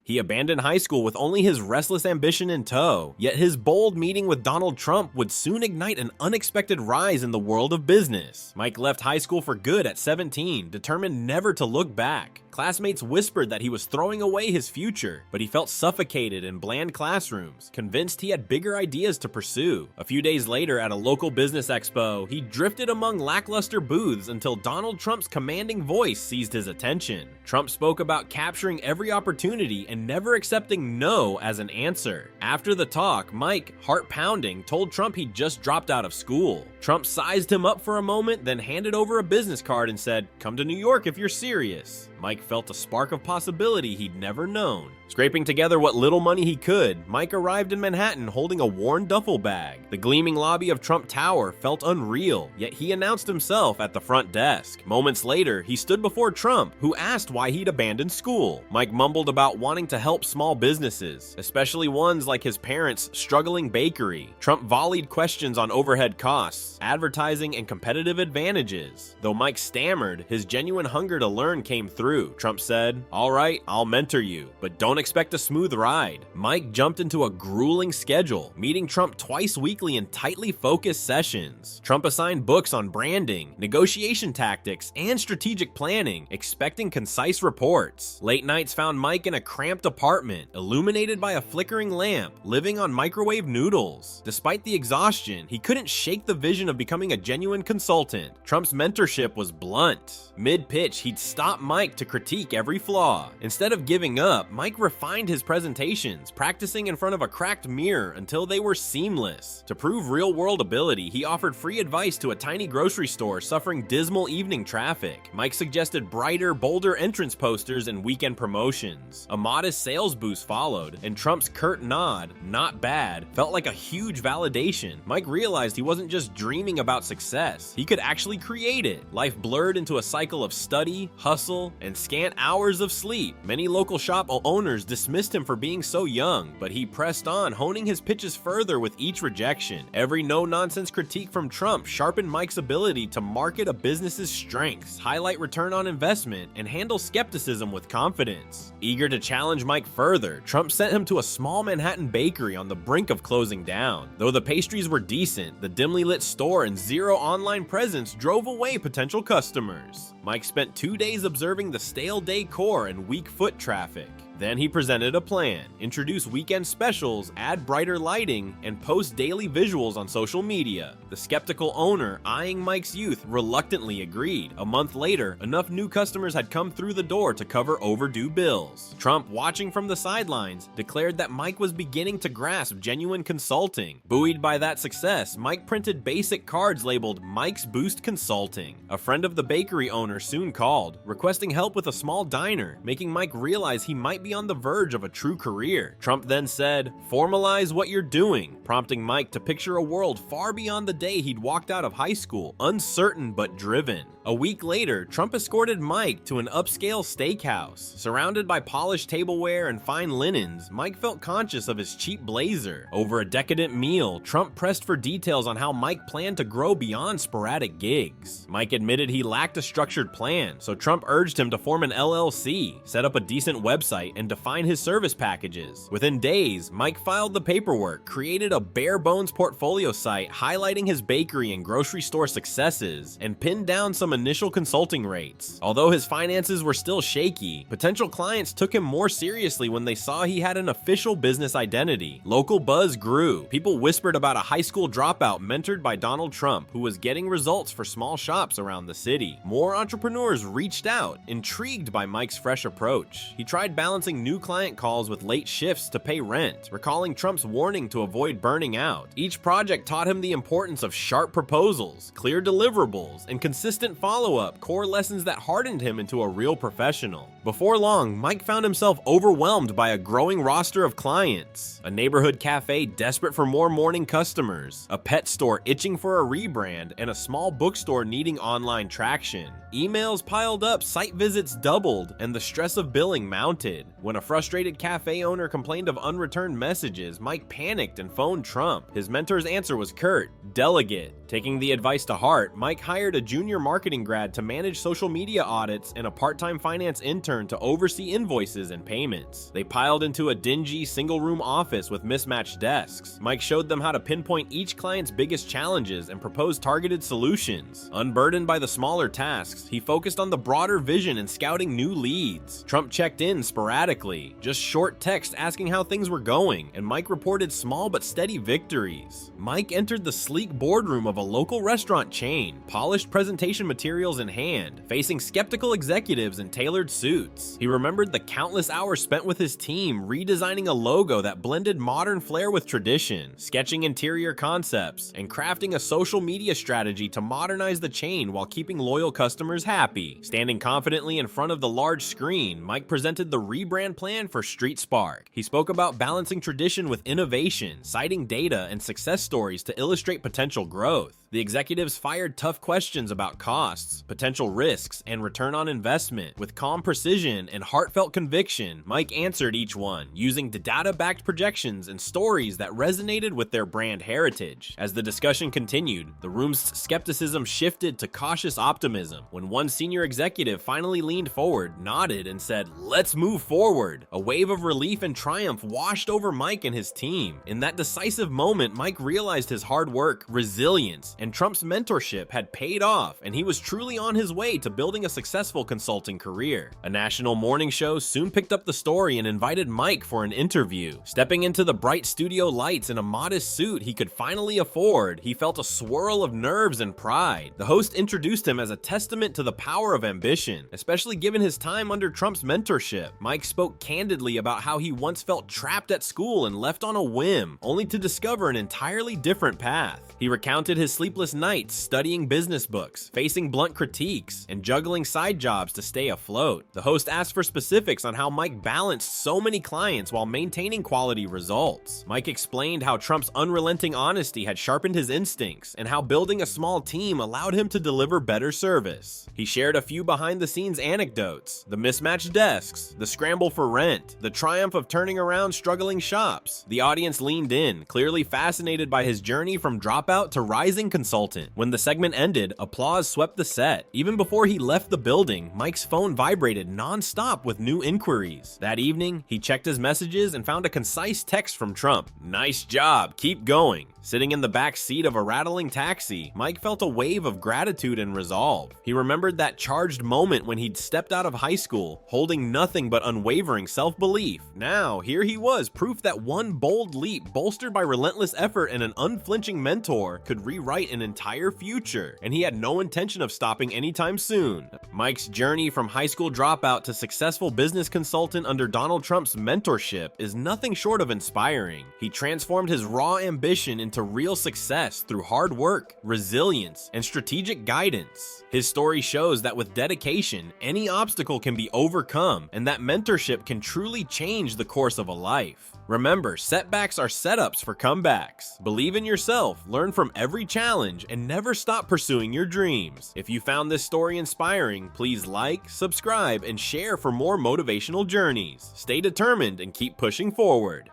He abandoned high school with only his restless ambition in tow, yet his bold meeting with Donald Trump would soon ignite an unexpected rise in the world of business. Mike left high school for good at 17, determined never to look back. Classmates whispered that he was throwing away his future, but he felt suffocated in bland classrooms, convinced he had bigger ideas to pursue. A few days later at a local business expo, he drifted among lackluster booths until Donald Trump's commanding voice seized his attention. Trump spoke about capturing every opportunity and never accepting no as an answer. After the talk, Mike, heart pounding, told Trump he'd just dropped out of school. Trump sized him up for a moment, then handed over a business card and said, "Come to New York if you're serious." Mike felt a spark of possibility he'd never known. Scraping together what little money he could, Mike arrived in Manhattan holding a worn duffel bag. The gleaming lobby of Trump Tower felt unreal, yet he announced himself at the front desk. Moments later, he stood before Trump, who asked why he'd abandoned school. Mike mumbled about wanting to help small businesses, especially ones like his parents' struggling bakery. Trump volleyed questions on overhead costs, advertising, and competitive advantages. Though Mike stammered, his genuine hunger to learn came through. Trump said, "All right, I'll mentor you, but don't expect a smooth ride." Mike jumped into a grueling schedule, meeting Trump twice weekly in tightly focused sessions. Trump assigned books on branding, negotiation tactics, and strategic planning, expecting concise reports. Late nights found Mike in a cramped apartment, illuminated by a flickering lamp, living on microwave noodles. Despite the exhaustion, he couldn't shake the vision of becoming a genuine consultant. Trump's mentorship was blunt. Mid-pitch, he'd stop Mike to critique every flaw. Instead of giving up, Mike refined his presentations, practicing in front of a cracked mirror until they were seamless. To prove real-world ability, he offered free advice to a tiny grocery store suffering dismal evening traffic. Mike suggested brighter, bolder entrance posters and weekend promotions. A modest sales boost followed, and Trump's curt nod, "Not bad," felt like a huge validation. Mike realized he wasn't just dreaming about success, he could actually create it. Life blurred into a cycle of study, hustle, and scant hours of sleep. Many local shop owners dismissed him for being so young, but he pressed on, honing his pitches further with each rejection. Every no-nonsense critique from Trump sharpened Mike's ability to market a business's strengths, highlight return on investment, and handle skepticism with confidence. Eager to challenge Mike further, Trump sent him to a small Manhattan bakery on the brink of closing down. Though the pastries were decent, the dimly lit store and zero online presence drove away potential customers. Mike spent 2 days observing the stale decor and weak foot traffic. Then he presented a plan: introduce weekend specials, add brighter lighting, and post daily visuals on social media. The skeptical owner, eyeing Mike's youth, reluctantly agreed. A month later, enough new customers had come through the door to cover overdue bills. Trump, watching from the sidelines, declared that Mike was beginning to grasp genuine consulting. Buoyed by that success, Mike printed basic cards labeled Mike's Boost Consulting. A friend of the bakery owner soon called, requesting help with a small diner, making Mike realize he might be on the verge of a true career. Trump then said, "Formalize what you're doing," prompting Mike to picture a world far beyond the day he'd walked out of high school, uncertain but driven. A week later, Trump escorted Mike to an upscale steakhouse. Surrounded by polished tableware and fine linens, Mike felt conscious of his cheap blazer. Over a decadent meal, Trump pressed for details on how Mike planned to grow beyond sporadic gigs. Mike admitted he lacked a structured plan, so Trump urged him to form an LLC, set up a decent website, and define his service packages. Within days, Mike filed the paperwork, created a bare-bones portfolio site highlighting his bakery and grocery store successes, and pinned down some initial consulting rates. Although his finances were still shaky, potential clients took him more seriously when they saw he had an official business identity. Local buzz grew. People whispered about a high school dropout mentored by Donald Trump who was getting results for small shops around the city. More entrepreneurs reached out, intrigued by Mike's fresh approach. He tried balancing new client calls with late shifts to pay rent, recalling Trump's warning to avoid burning out. Each project taught him the importance of sharp proposals, clear deliverables, and consistent follow-up, core lessons that hardened him into a real professional. Before long, Mike found himself overwhelmed by a growing roster of clients. A neighborhood cafe desperate for more morning customers, a pet store itching for a rebrand, and a small bookstore needing online traction. Emails piled up, site visits doubled, and the stress of billing mounted. When a frustrated cafe owner complained of unreturned messages, Mike panicked and phoned Trump. His mentor's answer was curt: delegate. Taking the advice to heart, Mike hired a junior marketing grad to manage social media audits and a part-time finance intern to oversee invoices and payments. They piled into a dingy, single-room office with mismatched desks. Mike showed them how to pinpoint each client's biggest challenges and propose targeted solutions. Unburdened by the smaller tasks, he focused on the broader vision and scouting new leads. Trump checked in sporadically, just short text asking how things were going, and Mike reported small but steady victories. Mike entered the sleek boardroom of a local restaurant chain, polished presentation materials in hand, facing skeptical executives in tailored suits. He remembered the countless hours spent with his team redesigning a logo that blended modern flair with tradition, sketching interior concepts, and crafting a social media strategy to modernize the chain while keeping loyal customers happy. Standing confidently in front of the large screen, Mike presented the rebrand plan for Street Spark. He spoke about balancing tradition with innovation, citing data and success stories to illustrate potential growth. The executives fired tough questions about costs, potential risks, and return on investment. With calm precision and heartfelt conviction, Mike answered each one, using data-backed projections and stories that resonated with their brand heritage. As the discussion continued, the room's skepticism shifted to cautious optimism when one senior executive finally leaned forward, nodded, and said, "Let's move forward." A wave of relief and triumph washed over Mike and his team. In that decisive moment, Mike realized his hard work, resilience, and Trump's mentorship had paid off, and he was truly on his way to building a successful consulting career. A national morning show soon picked up the story and invited Mike for an interview. Stepping into the bright studio lights in a modest suit he could finally afford, he felt a swirl of nerves and pride. The host introduced him as a testament to the power of ambition, especially given his time under Trump's mentorship. Mike spoke candidly about how he once felt trapped at school and left on a whim, only to discover an entirely different path. He recounted his sleepless nights studying business books, facing blunt critiques, and juggling side jobs to stay afloat. The host asked for specifics on how Mike balanced so many clients while maintaining quality results. Mike explained how Trump's unrelenting honesty had sharpened his instincts and how building a small team allowed him to deliver better service. He shared a few behind-the-scenes anecdotes: the mismatched desks, the scramble for rent, the triumph of turning around struggling shops. The audience leaned in, clearly fascinated by his journey from dropout to rising consultant. When the segment ended, applause swept the set. Even before he left the building, Mike's phone vibrated non-stop with new inquiries. That evening, he checked his messages and found a concise text from Trump: "Nice job, keep going." Sitting in the back seat of a rattling taxi, Mike felt a wave of gratitude and resolve. He remembered that charged moment when he'd stepped out of high school, holding nothing but unwavering self-belief. Now, here he was, proof that one bold leap, bolstered by relentless effort and an unflinching mentor, could rewrite an entire future, and he had no intention of stopping anytime soon. Mike's journey from high school dropout to successful business consultant under Donald Trump's mentorship is nothing short of inspiring. He transformed his raw ambition into real success through hard work, resilience, and strategic guidance. His story shows that with dedication, any obstacle can be overcome, and that mentorship can truly change the course of a life. Remember, setbacks are setups for comebacks. Believe in yourself, learn from every challenge, and never stop pursuing your dreams. If you found this story inspiring, please like, subscribe, and share for more motivational journeys. Stay determined and keep pushing forward.